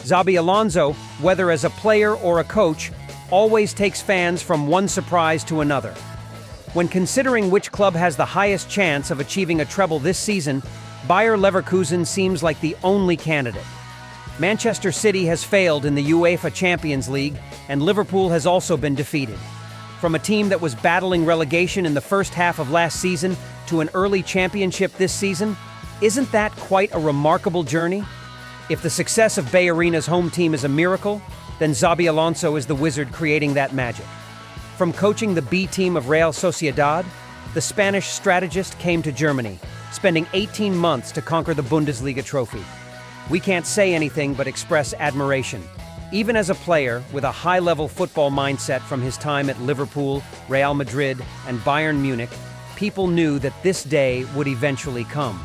Xabi Alonso, whether as a player or a coach, always takes fans from one surprise to another. When considering which club has the highest chance of achieving a treble this season, Bayer Leverkusen seems like the only candidate. Manchester City has failed in the UEFA Champions League, and Liverpool has also been defeated. From a team that was battling relegation in the first half of last season to an early championship this season, isn't that quite a remarkable journey? If the success of Bay Arena's home team is a miracle, then Xabi Alonso is the wizard creating that magic. From coaching the B team of Real Sociedad, the Spanish strategist came to Germany, spending 18 months to conquer the Bundesliga trophy. We can't say anything but express admiration. Even as a player with a high-level football mindset from his time at Liverpool, Real Madrid, and Bayern Munich, people knew that this day would eventually come.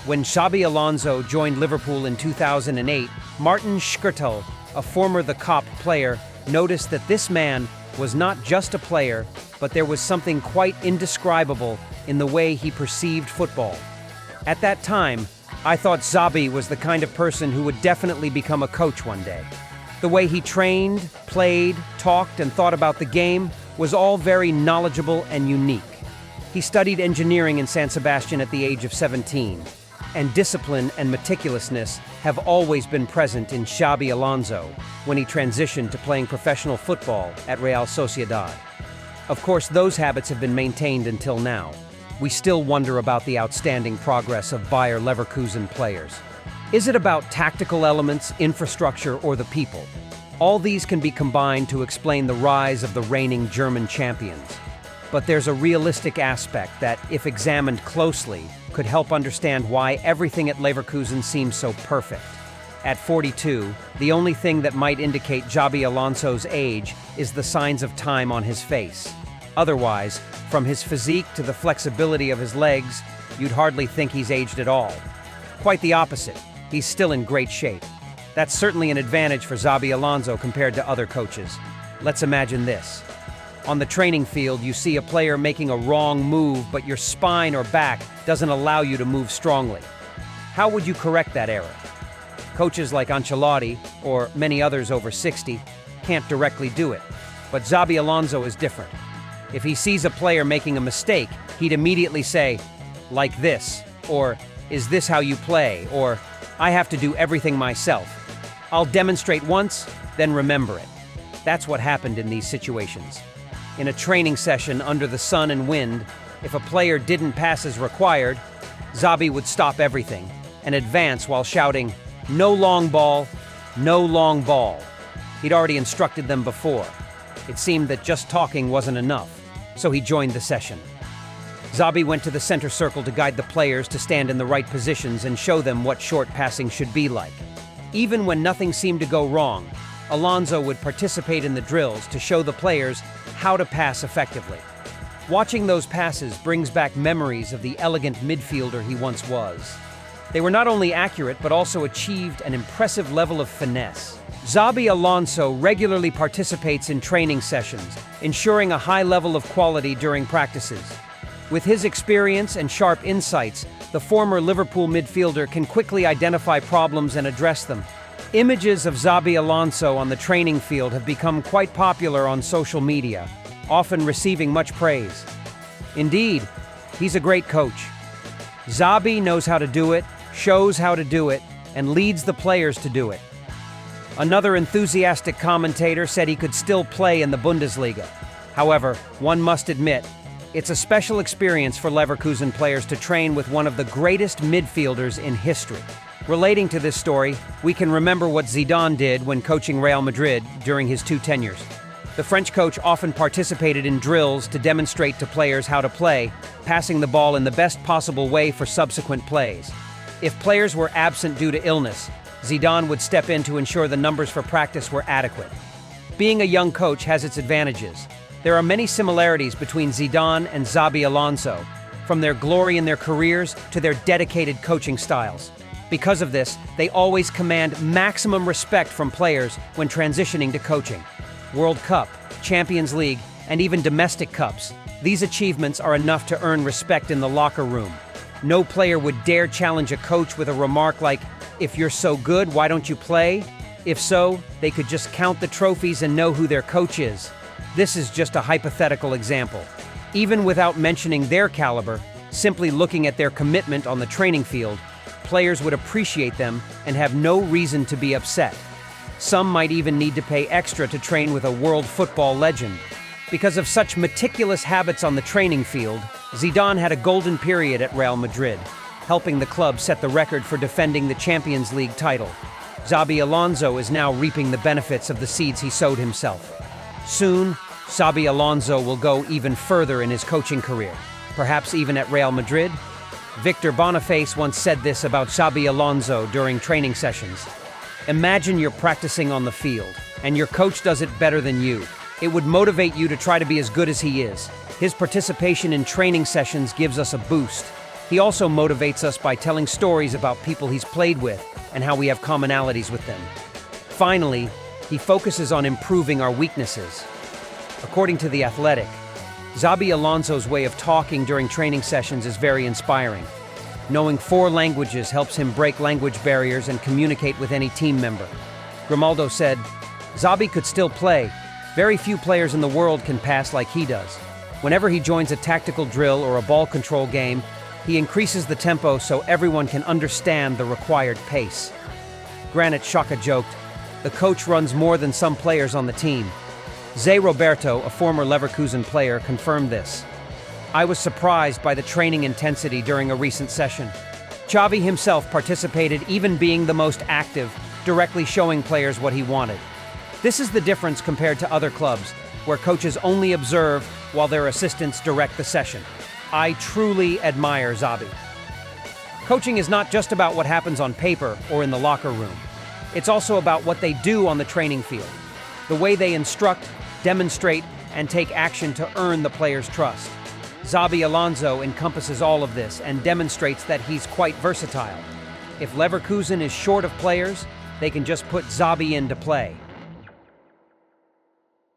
When Xabi Alonso joined Liverpool in 2008, Martin Skrtel, a former The Kop player, noticed that this man was not just a player, but there was something quite indescribable in the way he perceived football. At that time, I thought Xabi was the kind of person who would definitely become a coach one day. The way he trained, played, talked, and thought about the game was all very knowledgeable and unique. He studied engineering in San Sebastian at the age of 17, and discipline and meticulousness have always been present in Xabi Alonso when he transitioned to playing professional football at Real Sociedad. Of course, those habits have been maintained until now. We still wonder about the outstanding progress of Bayer Leverkusen players. Is it about tactical elements, infrastructure, or the people? All these can be combined to explain the rise of the reigning German champions. But there's a realistic aspect that, if examined closely, could help understand why everything at Leverkusen seems so perfect. At 42, the only thing that might indicate Xabi Alonso's age is the signs of time on his face. Otherwise, from his physique to the flexibility of his legs, you'd hardly think he's aged at all. Quite the opposite, he's still in great shape. That's certainly an advantage for Xabi Alonso compared to other coaches. Let's imagine this. On the training field, you see a player making a wrong move, but your spine or back doesn't allow you to move strongly. How would you correct that error? Coaches like Ancelotti, or many others over 60, can't directly do it. But Xabi Alonso is different. If he sees a player making a mistake, he'd immediately say, like this, or is this how you play, or I have to do everything myself. I'll demonstrate once, then remember it. That's what happened in these situations. In a training session under the sun and wind, if a player didn't pass as required, Xabi would stop everything and advance while shouting, "No long ball, no long ball." He'd already instructed them before. It seemed that just talking wasn't enough, so he joined the session. Xabi went to the center circle to guide the players to stand in the right positions and show them what short passing should be like. Even when nothing seemed to go wrong, Alonso would participate in the drills to show the players how to pass effectively. Watching those passes brings back memories of the elegant midfielder he once was. They were not only accurate, but also achieved an impressive level of finesse. Xabi Alonso regularly participates in training sessions, ensuring a high level of quality during practices. With his experience and sharp insights, the former Liverpool midfielder can quickly identify problems and address them. Images of Xabi Alonso on the training field have become quite popular on social media, often receiving much praise. Indeed, he's a great coach. Xabi knows how to do it, shows how to do it, and leads the players to do it. Another enthusiastic commentator said he could still play in the Bundesliga. However, one must admit, it's a special experience for Leverkusen players to train with one of the greatest midfielders in history. Relating to this story, we can remember what Zidane did when coaching Real Madrid during his 2 tenures. The French coach often participated in drills to demonstrate to players how to play, passing the ball in the best possible way for subsequent plays. If players were absent due to illness, Zidane would step in to ensure the numbers for practice were adequate. Being a young coach has its advantages. There are many similarities between Zidane and Xabi Alonso, from their glory in their careers to their dedicated coaching styles. Because of this, they always command maximum respect from players when transitioning to coaching. World Cup, Champions League, and even domestic cups. These achievements are enough to earn respect in the locker room. No player would dare challenge a coach with a remark like, "If you're so good, why don't you play?" If so, they could just count the trophies and know who their coach is. This is just a hypothetical example. Even without mentioning their caliber, simply looking at their commitment on the training field, players would appreciate them and have no reason to be upset. Some might even need to pay extra to train with a world football legend. Because of such meticulous habits on the training field, Zidane had a golden period at Real Madrid, helping the club set the record for defending the Champions League title. Xabi Alonso is now reaping the benefits of the seeds he sowed himself. Soon, Xabi Alonso will go even further in his coaching career, perhaps even at Real Madrid. Victor Boniface once said this about Xabi Alonso during training sessions. Imagine you're practicing on the field, and your coach does it better than you. It would motivate you to try to be as good as he is. His participation in training sessions gives us a boost. He also motivates us by telling stories about people he's played with and how we have commonalities with them. Finally, he focuses on improving our weaknesses. According to The Athletic, Xabi Alonso's way of talking during training sessions is very inspiring. Knowing 4 languages helps him break language barriers and communicate with any team member. Grimaldo said, "Xabi could still play. Very few players in the world can pass like he does. Whenever he joins a tactical drill or a ball control game, he increases the tempo so everyone can understand the required pace." Granit Xhaka joked, "The coach runs more than some players on the team." Zé Roberto, a former Leverkusen player, confirmed this. "I was surprised by the training intensity during a recent session. Xavi himself participated, even being the most active, directly showing players what he wanted." This is the difference compared to other clubs, where coaches only observe while their assistants direct the session. I truly admire Xabi. Coaching is not just about what happens on paper or in the locker room. It's also about what they do on the training field, the way they instruct, demonstrate, and take action to earn the players' trust. Xabi Alonso encompasses all of this and demonstrates that he's quite versatile. If Leverkusen is short of players, they can just put Xabi in to play.